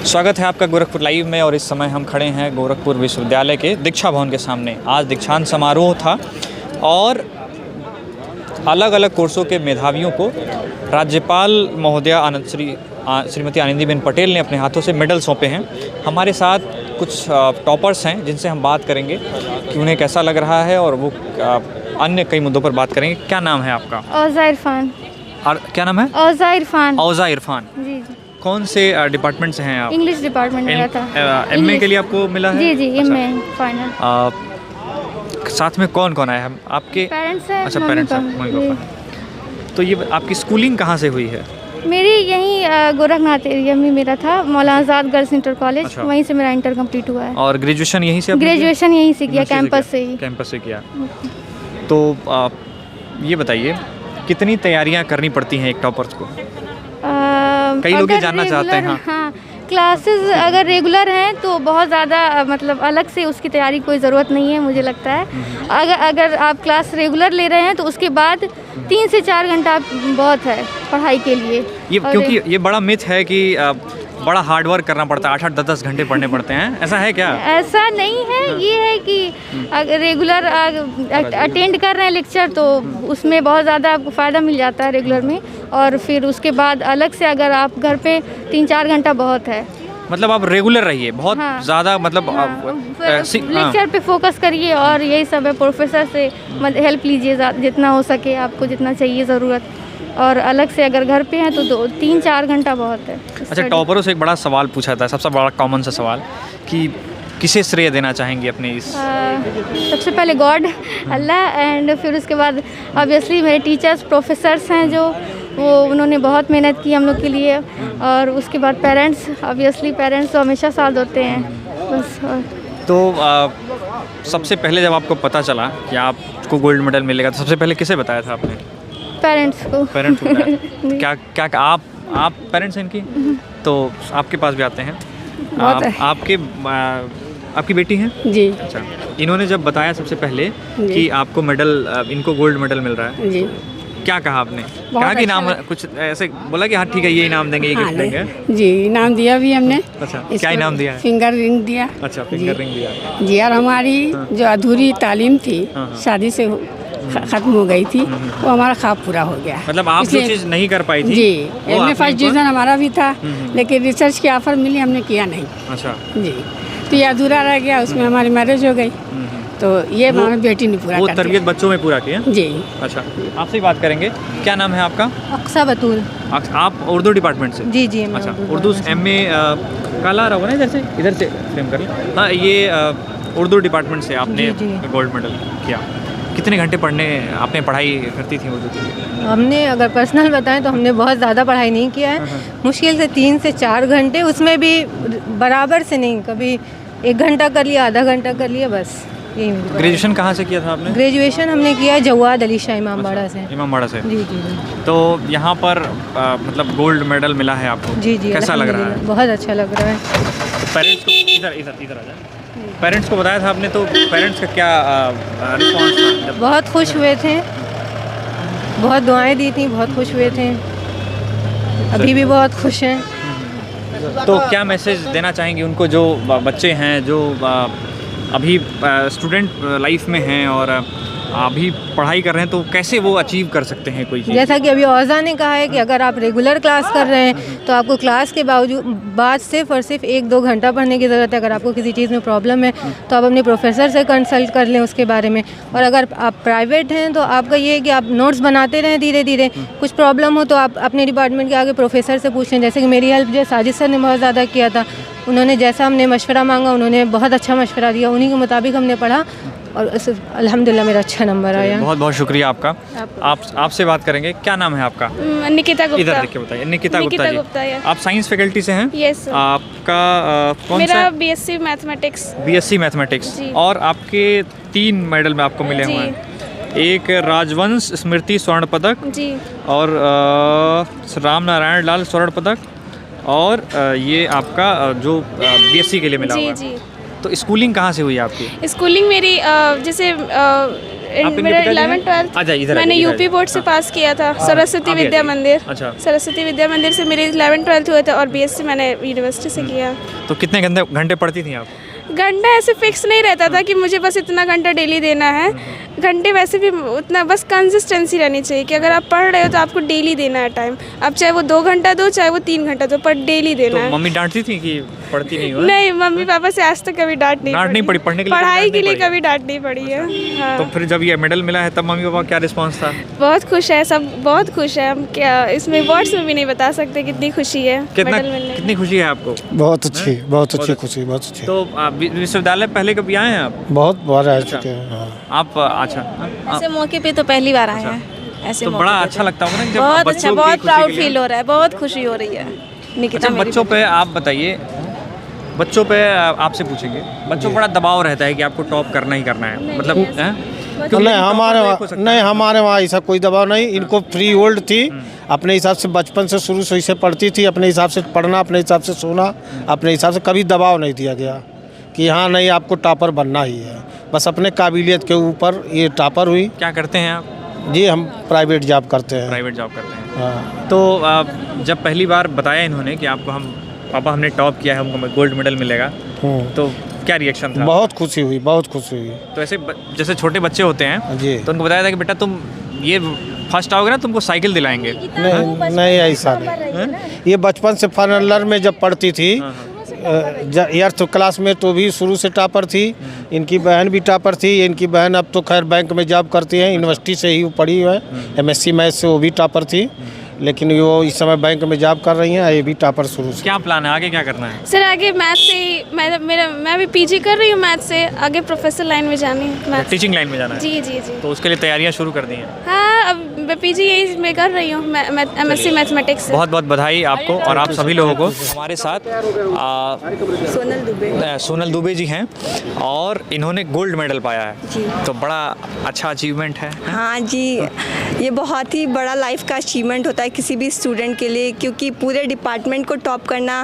स्वागत है आपका गोरखपुर लाइव में। और इस समय हम खड़े हैं गोरखपुर विश्वविद्यालय के दीक्षा भवन के सामने। आज दीक्षांत समारोह था और अलग अलग कोर्सों के मेधावियों को राज्यपाल महोदया श्रीमती आनंदीबेन पटेल ने अपने हाथों से मेडल सौंपे हैं। हमारे साथ कुछ टॉपर्स हैं जिनसे हम बात करेंगे कि उन्हें कैसा लग रहा है और वो अन्य कई मुद्दों पर बात करेंगे। क्या नाम है आपका? औज़ा इरफान। और क्या नाम है? औज़ा इरफान। औज़ा इरफान। जी जी। कौन से डिपार्टमेंट से हैं आप? इंग्लिश डिपार्टमेंट मेरा था। एमए के लिए आपको मिला है? जी जी, अच्छा। MA final. साथ में कौन कौन आया है? आपके पेरेंट्स हैं। अच्छा, पेरेंट्स हैं, मम्मी पापा। तो ये आपकी स्कूलिंग कहाँ से हुई है? मेरी यहीं गोरखनाथ एरिया में मेरा था, मौलाना आज़ाद गर्ल्स इंटर कॉलेज। अच्छा। वहीं से मेरा इंटर कंप्लीट हुआ है। और ग्रेजुएशन यहीं से आपने किया? ग्रेजुएशन यहीं से किया, कैंपस से ही। कैंपस से किया। तो ये बताइए कितनी तैयारियां करनी पड़ती हैं एक टॉपर्स को? कई लोग ये जानना चाहते हैं। हाँ, क्लासेस अगर रेगुलर हैं तो बहुत ज़्यादा मतलब अलग से उसकी तैयारी कोई ज़रूरत नहीं है, मुझे लगता है। अगर आप क्लास रेगुलर ले रहे हैं तो उसके बाद 3 से 4 घंटा बहुत है पढ़ाई के लिए। ये क्योंकि ये बड़ा मिथ है कि बड़ा हार्ड वर्क करना पड़ता है, 8-8, 10-10 घंटे पढ़ने पड़ते हैं। ऐसा है क्या? ऐसा नहीं है। ये है कि अगर रेगुलर अटेंड कर रहे हैं लेक्चर तो उसमें बहुत ज़्यादा आपको फ़ायदा मिल जाता है रेगुलर में। और फिर उसके बाद अलग से अगर आप घर पे 3-4 घंटा बहुत है। मतलब आप रेगुलर रहिए, बहुत ज़्यादा मतलब लेक्चर पे फोकस करिए और यही सब है। प्रोफेसर से हेल्प लीजिए जितना हो सके, आपको जितना चाहिए ज़रूरत। और अलग से अगर घर पे हैं तो 2-3-4 घंटा बहुत है। अच्छा, टॉपरों से एक बड़ा सवाल पूछा था, सबसे बड़ा कॉमन सा सवाल कि किसे श्रेय देना चाहेंगे अपने इस? सबसे पहले गॉड, अल्लाह, एंड फिर उसके बाद ऑब्वियसली मेरे टीचर्स, प्रोफेसर्स हैं जो उन्होंने बहुत मेहनत की हम लोग के लिए। और उसके बाद पेरेंट्स, ऑब्वियसली पेरेंट्स तो हमेशा साथ होते हैं बस। तो सबसे पहले जब आपको पता चला कि आपको गोल्ड मेडल मिलेगा तो सबसे पहले किसे बताया था आपने? पेरेंट्स को। पेरेंट्स को बताया। क्या आप पेरेंट्स हैं इनकी? तो आपके पास भी आते हैं। आपकी बेटी हैं? जी। अच्छा, इन्होंने जब बताया सबसे पहले कि आपको मेडल, इनको गोल्ड मेडल मिल रहा है, जी, क्या कहा आपने? कहा कि इनाम कुछ ऐसे बोला कि हाँ ठीक है ये इनाम देंगे, ये गिफ्ट देंगे? जी, इनाम दिया भी हमने। अच्छा, क्या इनाम दिया है? फिंगर रिंग दिया। अच्छा, फिंगर रिंग दिया जी। और हमारी जो अधूरी तालीम थी शादी से ख़त्म हो गई थी, वो हमारा ख्वाब पूरा हो गया। मतलब आप जो चीज़ नहीं कर पाई थी? जी, एमए फर्स्ट डिवीज़न हमारा भी था, लेकिन रिसर्च की ऑफर मिली, हमने किया नहीं। अच्छा जी। तो ये अधूरा रह गया, उसमें हमारी मैरिज हो गई। तो ये हमारी बेटी ने पूरा वो कर दिया। तरबियत बच्चों में पूरा किया? जी। अच्छा, आपसे ही बात करेंगे। क्या नाम है आपका? अक्सा बतूल। आप उर्दू डिपार्टमेंट से? जी जी। अच्छा, उर्दू एमए काला रहा होगा ना, इधर से फ्रेम कर लें। हाँ, ये उर्दू डिपार्टमेंट से आपने गोल्ड मेडल किया। कितने घंटे आपने पढ़ाई करती थी उर्दू के लिए? हमने अगर पर्सनल बताएं तो हमने बहुत ज़्यादा पढ़ाई नहीं किया है। मुश्किल से 3 से 4 घंटे, उसमें भी बराबर से नहीं, कभी 1 घंटा कर लिया, आधा घंटा कर लिया, बस यही। ग्रेजुएशन कहाँ से किया था आपने? ग्रेजुएशन हमने किया है जवाद अली शाह इमामबाड़ा से। इमामबाड़ा से? जी जी। तो यहाँ पर मतलब गोल्ड मेडल मिला है आपको? जी जी। कैसा लग रहा है? बहुत अच्छा लग रहा है। पेरेंट्स को इधर आ जाए। पेरेंट्स को बताया था आपने, तो पेरेंट्स का क्या रिस्पॉन्स था? बहुत खुश हुए थे, बहुत दुआएं दी थी, बहुत खुश हुए थे, अभी भी बहुत खुश हैं। तो क्या मैसेज देना चाहेंगे उनको जो बच्चे हैं जो अभी स्टूडेंट लाइफ में हैं और अभी पढ़ाई कर रहे हैं, तो कैसे वो अचीव कर सकते हैं कोई चीज़? जैसा कि अभी औज़ा ने कहा है कि अगर आप रेगुलर क्लास कर रहे हैं तो आपको क्लास के बाद सिर्फ और सिर्फ 1-2 घंटा पढ़ने की ज़रूरत है। अगर आपको किसी चीज़ में प्रॉब्लम है तो आप अपने प्रोफेसर से कंसल्ट कर लें उसके बारे में। और अगर आप प्राइवेट हैं तो आपका ये है कि आप नोट्स बनाते रहें धीरे धीरे। कुछ प्रॉब्लम हो तो आप अपने डिपार्टमेंट के आगे प्रोफेसर से पूछ लें। जैसे कि मेरी हेल्प जो साजिद सर ने बहुत ज़्यादा किया था, उन्होंने जैसा हमने मशवरा मांगा उन्होंने बहुत अच्छा मशवरा दिया, उन्हीं के मुताबिक हमने पढ़ा और अल्हम्दुलिल्लाह मेरा अच्छा नंबर आया। बहुत बहुत शुक्रिया आपका। आपसे बात करेंगे। क्या नाम है आपका? निकिता गुप्ता। इधर देख के बताइए। निकिता गुप्ता जी, आप साइंस फैकल्टी से हैं? यस। आपका कौन सा? मेरा बीएससी मैथमेटिक्स। BSc mathematics. और आपके 3 मेडल में आपको मिले हुए हैं। एक राजवंश स्मृति स्वर्ण पदक जी, और राम नारायण लाल स्वर्ण पदक, और ये आपका जो बीएससी के लिए मिला हुआ है। जी। तो स्कूलिंग कहाँ से हुई आपकी? स्कूलिंग मेरी जैसे मेरा 11 12 अच्छा इधर मैंने यूपी बोर्ड से पास किया था, सरस्वती आगे विद्या आइए। मंदिर। अच्छा। सरस्वती विद्या मंदिर से मेरे 11 12 हुए थे और बीएससी मैंने यूनिवर्सिटी से किया। तो कितने घंटे पढ़ती थी आप? घंटा ऐसे फिक्स नहीं रहता था कि मुझे बस इतना घंटा डेली देना है। घंटे वैसे भी उतना, बस कंसिस्टेंसी रहनी चाहिए कि अगर आप पढ़ रहे हो तो आपको डेली देना है टाइम। अब चाहे वो 2 घंटा दो, चाहे वो 3 घंटा दो, पर डेली देना तो है। मम्मी डांटती थी कि पढ़ती नहीं हो? नहीं, मम्मी पापा से आज तक कभी डांट नहीं पड़ी, पढ़ने के लिए पढ़ाई डांट के नहीं लिए पड़ी? कभी डांट नहीं पड़ी है। हाँ। तो फिर जब ये मेडल मिला है तब मम्मी पापा क्या रिस्पांस था? बहुत खुश है, सब बहुत खुश है। हम क्या इसमें वर्ड्स में भी नहीं बता सकते कितनी खुशी है मेडल मिलने की। कितनी खुशी है आपको? बहुत अच्छी, बहुत अच्छी खुशी, बहुत अच्छी। तो विश्वविद्यालय पहले कभी आए हैं आप? बहुत बार आ चुके हैं। हाँ। आप अच्छा ऐसे मौके पे तो पहली बार आए हैं। ऐसे तो मौके बड़ा पे अच्छा लगता होगा ना जब बहुत बच्चों अच्छा, की बहुत खुशी प्राउड के लिए? फील हो रहा है, बहुत खुशी हो रही है। निकिता अच्छा मेरी बच्चों पे आप बताइए, बच्चों पे आपसे पूछेंगे, बच्चों को बड़ा दबाव रहता है कि आपको टॉप करना ही करना है, मतलब हैं? क्योंकि नहीं हमारे टॉपर तो एक हो सकता वहाँ, नहीं हमारे वहाँ ऐसा कोई दबाव नहीं। इनको फ्री होल्ड थी, अपने हिसाब से बचपन से शुरू से इसे पढ़ती थी, अपने हिसाब से पढ़ना, अपने हिसाब से सोना, अपने हिसाब से, कभी दबाव नहीं दिया गया कि हाँ नहीं आपको टॉपर बनना ही है। बस अपने काबिलियत के ऊपर ये टॉपर हुई। क्या करते हैं आप? जी हम प्राइवेट जॉब करते हैं। प्राइवेट जॉब करते हैं। हाँ। तो जब पहली बार बताया इन्होंने कि आपको पापा हमने टॉप किया है, हमको गोल्ड मेडल मिलेगा, तो क्या रिएक्शन था? बहुत खुशी हुई, बहुत खुशी हुई। तो ऐसे जैसे छोटे बच्चे होते हैं जी। तो उनको बताया था कि बेटा तुम ये फर्स्ट आओगे ना तुमको साइकिल दिलाएंगे? नहीं नहीं ऐसा नहीं। ये बचपन से फनलर में जब पढ़ती थी, 8th क्लास में, तो भी शुरू से टॉपर थी। इनकी बहन भी टॉपर थी। इनकी बहन अब तो खैर बैंक में जॉब करती है, यूनिवर्सिटी से ही पढ़ी है, MSc मैथ्स से वो भी टॉपर थी, लेकिन वो इस समय बैंक में जॉब कर रही हैं। ये भी टॉपर शुरू से। क्या प्लान है आगे, क्या करना है? सर आगे मैथ से ही मैं भी पीजी कर रही हूँ मैथ से, आगे प्रोफेसर लाइन में जानी है, मैथ। टीचिंग लाइन में जाना है? जी जी जी। तो उसके लिए तैयारियां शुरू कर दी हैं? हाँ, अब मैं पीजी यही में कर रही हूँ, MSc मैथमेटिक्स से। बहुत बहुत बधाई आपको और आप सभी लोगों को। हमारे साथ सोनल दुबे जी हैं और इन्होंने गोल्ड मेडल पाया है जी। तो बड़ा अच्छा अचीवमेंट है। हाँ जी, ये बहुत ही बड़ा लाइफ का अचीवमेंट होता है किसी भी स्टूडेंट के लिए, क्योंकि पूरे डिपार्टमेंट को टॉप करना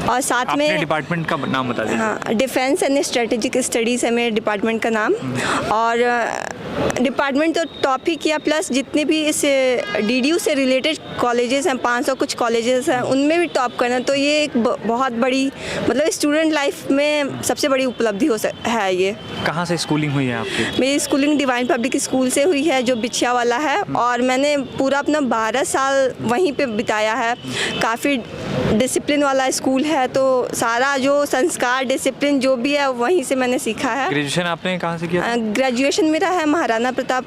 और साथ अपने में डिपार्टमेंट का नाम बता दीजिए। हाँ, डिफेंस एंड स्ट्रेटेजिक स्टडीज़ है मेरे डिपार्टमेंट का नाम। और डिपार्टमेंट तो टॉप ही किया, प्लस जितने भी इस DDU से रिलेटेड कॉलेजेस हैं, 500 कुछ कॉलेजेस हैं, उनमें भी टॉप करना, तो ये एक बहुत बड़ी, मतलब स्टूडेंट लाइफ में सबसे बड़ी उपलब्धि है ये। कहाँ से स्कूलिंग हुई है आपकी? मेरी स्कूलिंग डिवाइन पब्लिक स्कूल से हुई है, जो बिछिया वाला है, और मैंने पूरा अपना 12 साल वहीं पे बिताया है। काफ़ी डिसिप्लिन वाला स्कूल है, तो सारा जो संस्कार, डिसिप्लिन जो भी है वहीं से मैंने सीखा है। ग्रेजुएशन आपने कहाँ से किया? ग्रेजुएशन मेरा है महाराणा प्रताप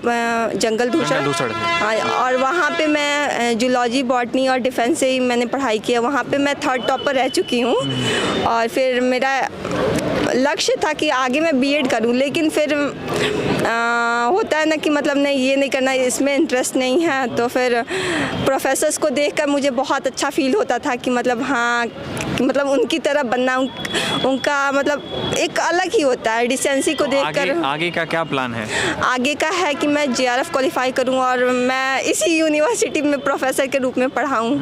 जंगल धूसर। हाँ, और वहाँ पे मैं जूलॉजी, बॉटनी और डिफेंस से ही मैंने पढ़ाई किया। वहाँ पे मैं 3rd टॉपर रह चुकी हूँ। और फिर मेरा लक्ष्य था कि आगे मैं बीएड करूं, लेकिन फिर होता है ना कि मतलब नहीं, ये नहीं करना, इसमें इंटरेस्ट नहीं है। तो फिर प्रोफेसर्स को देखकर मुझे बहुत अच्छा फील होता था कि मतलब हाँ, कि मतलब उनकी तरह बनना, उनका मतलब एक अलग ही होता है डिसेंसी को देखकर। आगे का क्या प्लान है? आगे का है कि मैं JRF क्वालिफाई करूं और मैं इसी यूनिवर्सिटी में प्रोफेसर के रूप में पढ़ाऊं।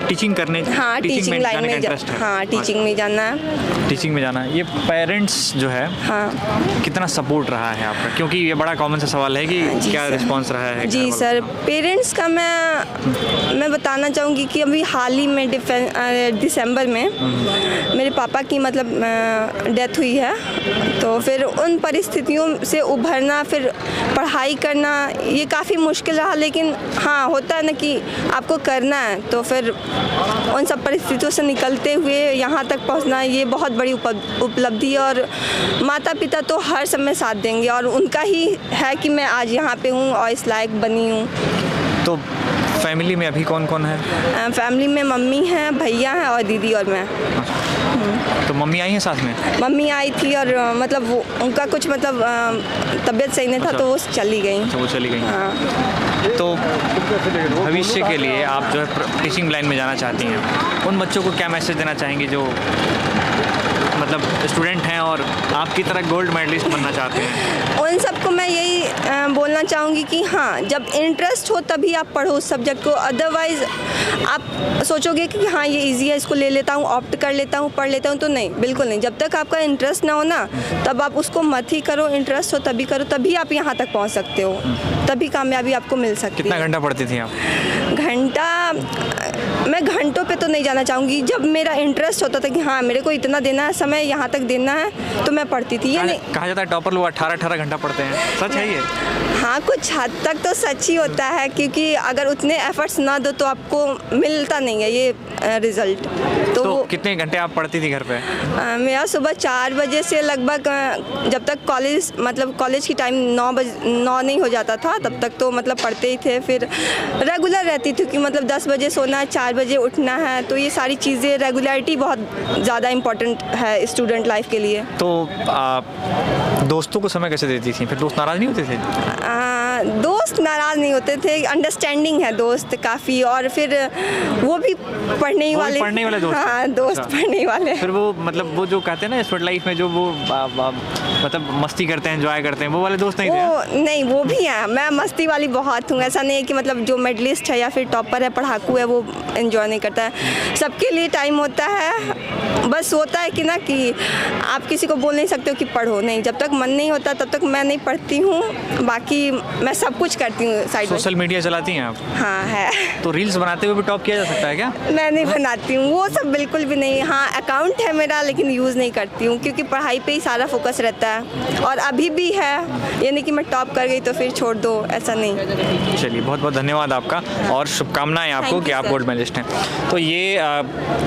टीचिंग करने? हाँ, टीचिंग लाइन में इंटरेस्ट है? हाँ, टीचिंग में जाना है। टीचिंग में जाना है। ये पेरेंट्स जो है हाँ, कितना सपोर्ट रहा है आपका? क्योंकि ये बड़ा कॉमन सा सवाल है कि क्या रिस्पांस रहा है? जी सर, पेरेंट्स का मैं बताना चाहूँगी कि अभी हाल ही में दिसंबर में मेरे पापा की मतलब डेथ हुई है। तो फिर उन परिस्थितियों से उभरना, फिर पढ़ाई करना, ये काफ़ी मुश्किल रहा। लेकिन हाँ, होता है ना कि आपको करना है, तो फिर उन सब परिस्थितियों से निकलते हुए यहाँ तक पहुँचना, ये बहुत बड़ी उपलब्धि है। और माता पिता तो हर समय साथ देंगे, और उनका ही है कि मैं आज यहाँ पे हूँ और इस लायक बनी हूँ। तो फैमिली में अभी कौन कौन है? फैमिली में मम्मी हैं, भैया हैं और दीदी और मैं। तो मम्मी आई हैं साथ में? मम्मी आई थी और मतलब वो उनका कुछ मतलब तबीयत सही नहीं था, तो वो चली गई। तो वो चली गई। हाँ। तो भविष्य के लिए आप जो है टीचिंग लाइन में जाना चाहती हैं, उन बच्चों को क्या मैसेज देना चाहेंगे जो मतलब स्टूडेंट हैं और आपकी तरह गोल्ड मेडलिस्ट बनना चाहते हैं? उन सबको मैं यही बोलना चाहूँगी कि हाँ, जब इंटरेस्ट हो तभी आप पढ़ो उस सब्जेक्ट को। अदरवाइज़ आप सोचोगे कि हाँ ये इजी है, इसको ले लेता हूँ, ऑप्ट कर लेता हूँ, पढ़ लेता हूँ, तो नहीं, बिल्कुल नहीं। जब तक आपका इंटरेस्ट ना हो ना, तब आप उसको मत ही करो। इंटरेस्ट हो तभी करो, तभी आप यहाँ तक पहुँच सकते हो, तभी कामयाबी आपको मिल सकती है। कितना घंटा पढ़ती थी आप? घंटा, मैं घंटों पे तो नहीं जाना चाहूँगी। जब मेरा इंटरेस्ट होता था कि हाँ मेरे को इतना देना है, समय यहाँ तक देना है, तो मैं पढ़ती थी। ये नहीं कहा जाता है टॉपर लोग 18-18 घंटा पढ़ते हैं, सच है ये? हाँ, कुछ हद तक तो सच ही होता है, क्योंकि अगर उतने एफर्ट्स ना दो तो आपको मिलता नहीं है ये रिज़ल्ट। तो कितने घंटे आप पढ़ती थी घर पे? मेरा सुबह 4 बजे से लगभग जब तक कॉलेज, मतलब कॉलेज की टाइम 9 नहीं हो जाता था, तब तक तो मतलब पढ़ते ही थे। फिर रेगुलर रहती थी कि मतलब 10 बजे सोना है, 4 बजे उठना है, तो ये सारी चीज़ें, रेगुलरिटी बहुत ज़्यादा इम्पोर्टेंट है स्टूडेंट लाइफ के लिए। तो दोस्तों को समय कैसे देती थी? फिर दोस्त नाराज़ नहीं होते थे? दोस्त नाराज़ नहीं होते थे, अंडरस्टैंडिंग है दोस्त काफ़ी। और फिर वो भी पढ़ने ही वाले दोस्त? हाँ, दोस्त पढ़ने ही वाले। फिर वो मतलब वो जो कहते हैं ना स्टूडेंट लाइफ में जो वो मतलब मस्ती करते हैं, एंजॉय करते हैं, वो वाले दोस्त नहीं थे? नहीं, वो भी हैं। मैं मस्ती वाली बहुत हूँ। ऐसा नहीं है कि मतलब जो मेडलिस्ट है या फिर टॉपर है, पढ़ाकू है, वो एंजॉय नहीं करता है। सबके लिए टाइम होता है। बस होता है कि ना कि आप किसी को बोल नहीं सकते हो कि पढ़ो, नहीं, जब तक मन नहीं होता तब तक मैं नहीं पढ़ती हूँ। बाकी मैं सब कुछ करती हूँ साइड में। सोशल मीडिया चलाती हैं आप? हाँ है। तो रील्स बनाते हुए भी टॉप किया जा सकता है क्या? मैं नहीं बनाती हूँ वो सब, बिल्कुल भी नहीं। हाँ, अकाउंट है मेरा, लेकिन यूज़ नहीं करती हूँ, क्योंकि पढ़ाई पे ही सारा फोकस रहता है। और अभी भी है, ये नहीं कि मैं टॉप कर गई तो फिर छोड़ दो, ऐसा नहीं। चलिए, बहुत बहुत धन्यवाद आपका और शुभकामनाएं आपको कि आप गोल्ड मेडलिस्ट हैं। तो ये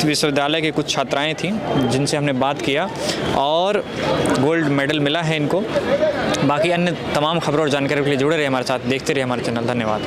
विश्वविद्यालय की कुछ छात्राएं थीं जिनसे हमने बात किया और गोल्ड मेडल मिला है इनको। बाकी अन्य तमाम खबरों और जानकारी के लिए जुड़े रहे हमारे साथ, देखते रहे हमारे चैनल। धन्यवाद।